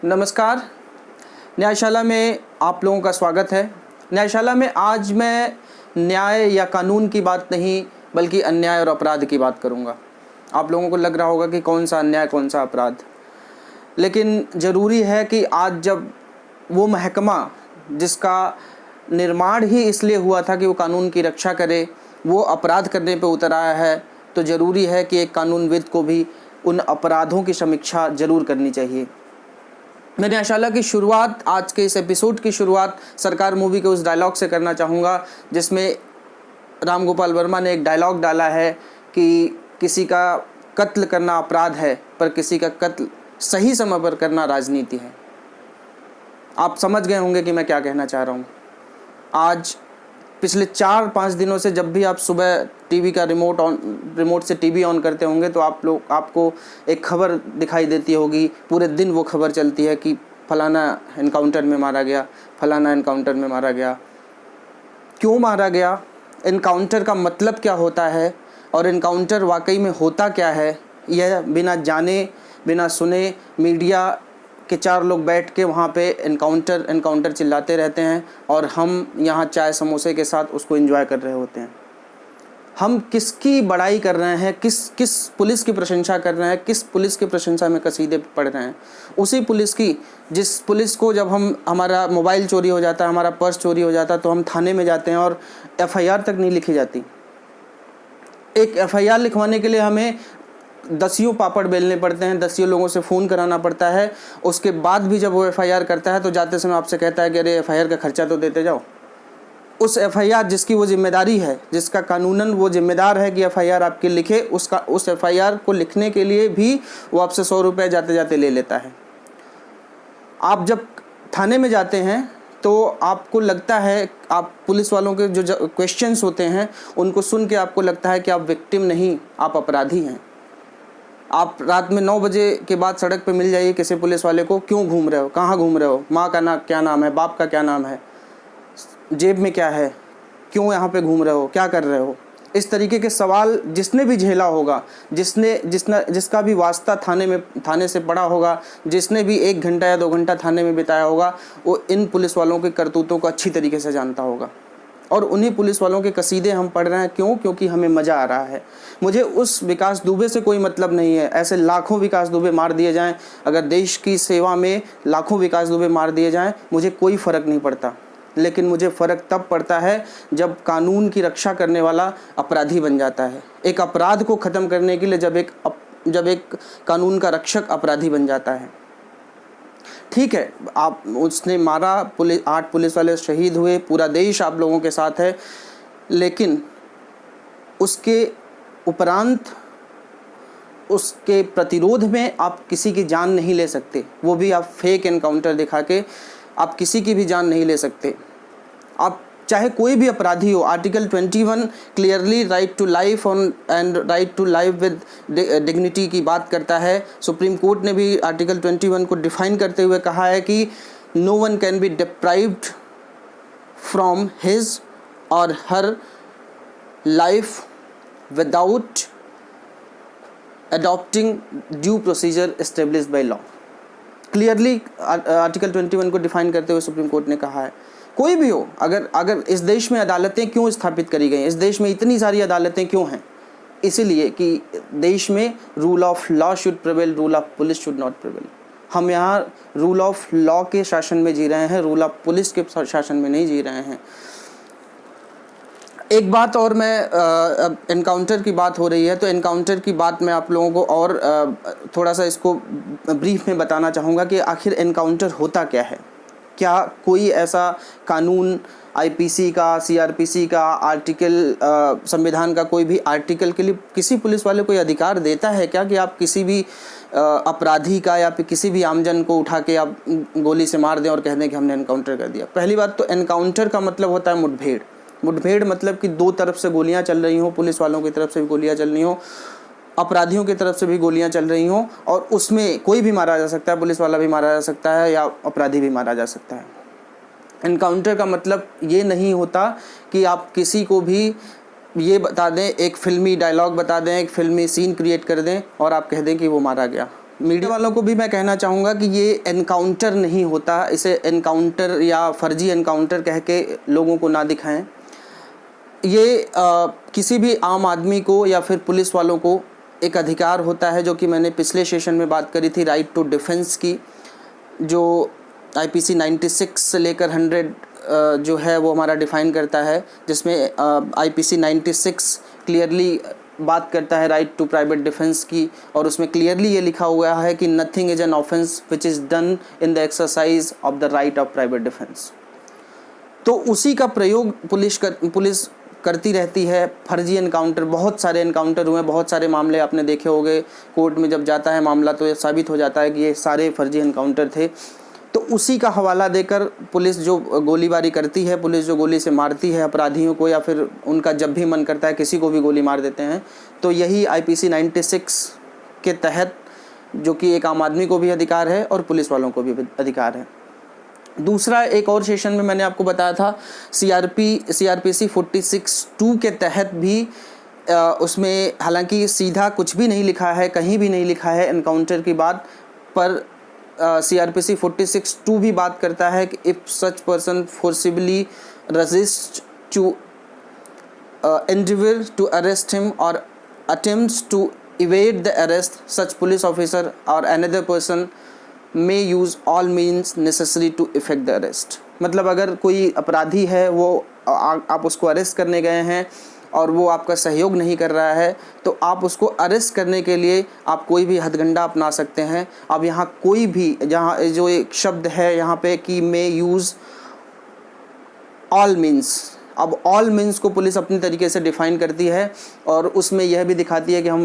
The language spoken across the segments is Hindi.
नमस्कार। न्यायशाला में आप लोगों का स्वागत है। न्यायशाला में आज मैं न्याय या कानून की बात नहीं बल्कि अन्याय और अपराध की बात करूंगा। आप लोगों को लग रहा होगा कि कौन सा अन्याय कौन सा अपराध, लेकिन ज़रूरी है कि आज जब वो महकमा जिसका निर्माण ही इसलिए हुआ था कि वो कानून की रक्षा करे, वो अपराध करने पे उतर आया है, तो ज़रूरी है कि एक कानूनविद को भी उन अपराधों की समीक्षा ज़रूर करनी चाहिए। मैं न्यायशाला की शुरुआत, आज के इस एपिसोड की शुरुआत सरकार मूवी के उस डायलॉग से करना चाहूँगा जिसमें राम गोपाल वर्मा ने एक डायलॉग डाला है कि किसी का कत्ल करना अपराध है पर किसी का कत्ल सही समय पर करना राजनीति है। आप समझ गए होंगे कि मैं क्या कहना चाह रहा हूँ। आज पिछले 4-5 दिनों से जब भी आप सुबह टीवी का रिमोट से टीवी ऑन करते होंगे तो आपको एक खबर दिखाई देती होगी। पूरे दिन वो खबर चलती है कि फलाना एनकाउंटर में मारा गया, फलाना एनकाउंटर में मारा गया। क्यों मारा गया, एनकाउंटर का मतलब क्या होता है और एनकाउंटर वाकई में होता क्या है, यह बिना जाने बिना सुने मीडिया के 4 लोग बैठ के वहाँ पे एनकाउंटर चिल्लाते रहते हैं और हम यहाँ चाय समोसे के साथ उसको एंजॉय कर रहे होते हैं। हम किसकी बड़ाई कर रहे हैं, किस पुलिस की प्रशंसा कर रहे हैं, किस पुलिस की प्रशंसा में कसीदे पढ़ रहे हैं? उसी पुलिस की जिस पुलिस को जब हमारा मोबाइल चोरी हो जाता है, हमारा पर्स चोरी हो जाता है तो हम थाने में जाते हैं और FIR तक नहीं लिखी जाती। एक FIR लिखवाने के लिए हमें 10 पापड़ बेलने पड़ते हैं, 10 लोगों से फ़ोन कराना पड़ता है। उसके बाद भी जब वो FIR करता है तो जाते समय आपसे कहता है कि अरे FIR का खर्चा तो देते जाओ। उस FIR जिसकी वो जिम्मेदारी है, जिसका कानूनन वो जिम्मेदार है कि FIR आपके लिखे, उस FIR को लिखने के लिए भी वो आपसे 100 रुपये जाते जाते ले लेता है। आप जब थाने में जाते हैं तो आपको लगता है, आप पुलिस वालों के जो क्वेश्चंस होते हैं उनको सुन के आपको लगता है कि आप विक्टिम नहीं, आप अपराधी हैं। आप रात में 9 बजे के बाद सड़क पे मिल जाइए किसी पुलिस वाले को, क्यों घूम रहे हो, कहाँ घूम रहे हो, माँ का क्या नाम है, बाप का क्या नाम है, जेब में क्या है, क्यों यहाँ पे घूम रहे हो, क्या कर रहे हो। इस तरीके के सवाल जिसने भी झेला होगा, जिसका भी वास्ता थाने से पड़ा होगा, जिसने भी 1 घंटा या 2 घंटा थाने में बिताया होगा, वो इन पुलिस वालों के करतूतों को अच्छी तरीके से जानता होगा। और उन्हीं पुलिस वालों के कसीदे हम पढ़ रहे हैं। क्यों? क्योंकि हमें मज़ा आ रहा है। मुझे उस विकास दुबे से कोई मतलब नहीं है। ऐसे लाखों विकास दुबे मार दिए जाएं, अगर देश की सेवा में लाखों विकास दुबे मार दिए जाएं, मुझे कोई फ़र्क नहीं पड़ता। लेकिन मुझे फ़र्क तब पड़ता है जब कानून की रक्षा करने वाला अपराधी बन जाता है। एक अपराध को ख़त्म करने के लिए जब एक कानून का रक्षक अपराधी बन जाता है। ठीक है, आप उसने मारा, 8 पुलिस वाले शहीद हुए, पूरा देश आप लोगों के साथ है, लेकिन उसके उपरांत उसके प्रतिरोध में आप किसी की जान नहीं ले सकते। वो भी आप फेक एनकाउंटर दिखा के आप किसी की भी जान नहीं ले सकते। आप चाहे कोई भी अपराधी हो, article 21 clearly right to life and right to life with dignity की बात करता है। सुप्रीम कोर्ट ने भी आर्टिकल 21 को डिफाइन करते हुए कहा है कि no one can be deprived from his or her life without adopting due procedure established by law. Clearly article 21 को डिफाइन करते हुए सुप्रीम कोर्ट ने कहा है। कोई भी हो, अगर इस देश में अदालतें क्यों स्थापित करी गई, इस देश में इतनी सारी अदालतें क्यों हैं? इसीलिए कि देश में rule of law should prevail, rule of police should not prevail. हम यहाँ रूल ऑफ लॉ के शासन में जी रहे हैं, रूल ऑफ पुलिस के शासन में नहीं जी रहे हैं। एक बात और, मैं एनकाउंटर की बात हो रही है तो एनकाउंटर की बात मैं आप लोगों को और थोड़ा सा इसको ब्रीफ में बताना चाहूँगा कि आखिर एनकाउंटर होता क्या है। क्या कोई ऐसा कानून IPC का, CRPC का आर्टिकल, संविधान का कोई भी आर्टिकल के लिए किसी पुलिस वाले को अधिकार देता है क्या कि आप किसी भी अपराधी का या फिर किसी भी आमजन को उठा के आप गोली से मार दें और कह दें कि हमने एनकाउंटर कर दिया? पहली बात तो एनकाउंटर का मतलब होता है मुठभेड़। मुठभेड़ मतलब कि 2 तरफ से गोलियां चल रही हों, पुलिस वालों की तरफ से भी गोलियां चल रही हों, अपराधियों की तरफ से भी गोलियां चल रही हों, और उसमें कोई भी मारा जा सकता है, पुलिस वाला भी मारा जा सकता है या अपराधी भी मारा जा सकता है। एनकाउंटर का मतलब ये नहीं होता कि आप किसी को भी ये बता दें, एक फिल्मी डायलॉग बता दें, एक फिल्मी सीन क्रिएट कर दें और आप कह दें कि वो मारा गया। मीडिया वालों को भी मैं कहना चाहूँगा कि ये एनकाउंटर नहीं होता, इसे एनकाउंटर या फर्जी एनकाउंटर कह के लोगों को ना दिखाएं। ये किसी भी आम आदमी को या फिर पुलिस वालों को एक अधिकार होता है, जो कि मैंने पिछले सेशन में बात करी थी, राइट टू डिफेंस की, जो IPC 96 से लेकर 100 जो है वो हमारा डिफ़ाइन करता है, जिसमें IPC 96 क्लियरली बात करता है राइट टू प्राइवेट डिफेंस की, और उसमें क्लियरली ये लिखा हुआ है कि nothing is an offence which is done in the exercise of the right of private defence. तो उसी का प्रयोग पुलिस करती रहती है। फर्जी एनकाउंटर, बहुत सारे एनकाउंटर हुए, बहुत सारे मामले आपने देखे होंगे, कोर्ट में जब जाता है मामला तो ये साबित हो जाता है कि ये सारे फर्जी एनकाउंटर थे। तो उसी का हवाला देकर पुलिस जो गोलीबारी करती है, पुलिस जो गोली से मारती है अपराधियों को, या फिर उनका जब भी मन करता है किसी को भी गोली मार देते हैं, तो यही IPC 96 के तहत, जो कि एक आम आदमी को भी अधिकार है और पुलिस वालों को भी अधिकार है। दूसरा, एक और सेशन में मैंने आपको बताया था CRPC 46(2) के तहत भी उसमें हालांकि सीधा कुछ भी नहीं लिखा है, कहीं भी नहीं लिखा है एनकाउंटर की बात, पर CRPC 46(2) भी बात करता है कि if such person forcibly resist to endeavor to arrest him or attempts to evade the arrest, such police officer or another person may use all means necessary to effect the arrest। मतलब अगर कोई अपराधी है, वो आप उसको अरेस्ट करने गए हैं और वो आपका सहयोग नहीं कर रहा है, तो आप उसको अरेस्ट करने के लिए आप कोई भी हथकंडा अपना सकते हैं। अब यहाँ कोई भी, जहाँ जो एक शब्द है यहाँ पे कि मे यूज़ ऑल मीन्स, अब ऑल मीन्स को पुलिस अपनी तरीके से डिफ़ाइन करती है, और उसमें यह भी दिखाती है कि हम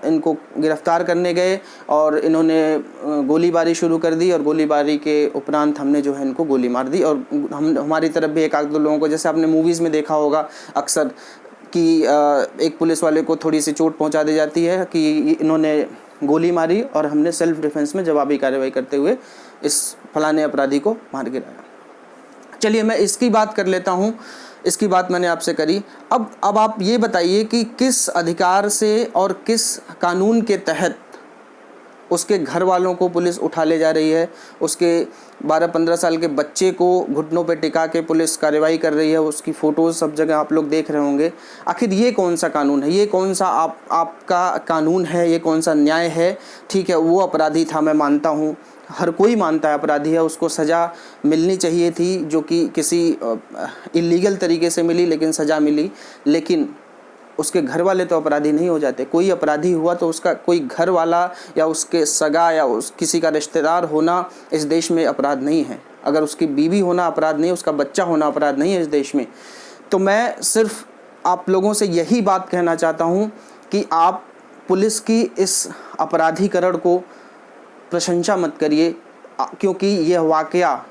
इनको गिरफ़्तार करने गए और इन्होंने गोलीबारी शुरू कर दी, और गोलीबारी के उपरांत हमने जो है इनको गोली मार दी। और हमारी तरफ भी एक आध दो लोगों को, जैसे आपने मूवीज़ में देखा होगा अक्सर कि एक पुलिस वाले को थोड़ी सी चोट पहुंचा दी जाती है कि इन्होंने गोली मारी और हमने सेल्फ डिफेंस में जवाबी कार्रवाई करते हुए इस फलाने अपराधी को मार गिराया। चलिए मैं इसकी बात कर लेता हूँ, इसकी बात मैंने आपसे करी। अब आप ये बताइए कि किस अधिकार से और किस कानून के तहत उसके घर वालों को पुलिस उठा ले जा रही है, उसके 12-15 साल के बच्चे को घुटनों पे टिका के पुलिस कार्रवाई कर रही है, उसकी फ़ोटोज़ सब जगह आप लोग देख रहे होंगे। आखिर ये कौन सा कानून है, ये कौन सा आपका कानून है, ये कौन सा न्याय है? ठीक है, वो अपराधी था, मैं मानता हूँ, हर कोई मानता है अपराधी है, उसको सज़ा मिलनी चाहिए थी, जो कि किसी इलीगल तरीके से मिली, लेकिन सज़ा मिली। लेकिन उसके घर वाले तो अपराधी नहीं हो जाते। कोई अपराधी हुआ तो उसका कोई घर वाला या उसके सगा या किसी का रिश्तेदार होना इस देश में अपराध नहीं है। अगर उसकी बीवी होना अपराध नहीं, उसका बच्चा होना अपराध नहीं है इस देश में। तो मैं सिर्फ आप लोगों से यही बात कहना चाहता हूँ कि आप पुलिस की इस अपराधीकरण को प्रशंसा मत करिए, क्योंकि यह वाकया,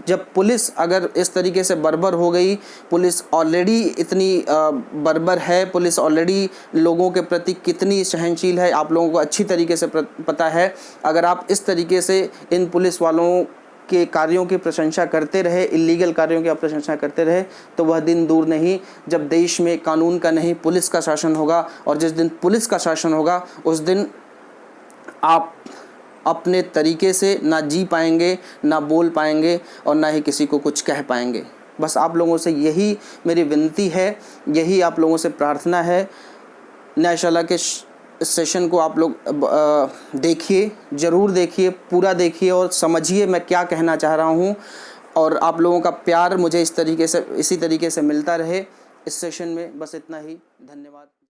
जब पुलिस अगर इस तरीके से बर्बर हो गई, पुलिस ऑलरेडी इतनी बर्बर है, पुलिस ऑलरेडी लोगों के प्रति कितनी सहनशील है, आप लोगों को अच्छी तरीके से पता है। अगर आप इस तरीके से इन पुलिस वालों के कार्यों की प्रशंसा करते रहे, इलीगल कार्यों की आप प्रशंसा करते रहे, तो वह दिन दूर नहीं जब देश में कानून का नहीं पुलिस का शासन होगा। और जिस दिन पुलिस का शासन होगा उस दिन आप अपने तरीके से ना जी पाएंगे, ना बोल पाएंगे, और ना ही किसी को कुछ कह पाएंगे। बस आप लोगों से यही मेरी विनती है, यही आप लोगों से प्रार्थना है। न्यायशाला के सेशन को आप लोग देखिए, ज़रूर देखिए, पूरा देखिए और समझिए मैं क्या कहना चाह रहा हूँ। और आप लोगों का प्यार मुझे इसी तरीके से मिलता रहे इस सेशन में। बस इतना ही, धन्यवाद।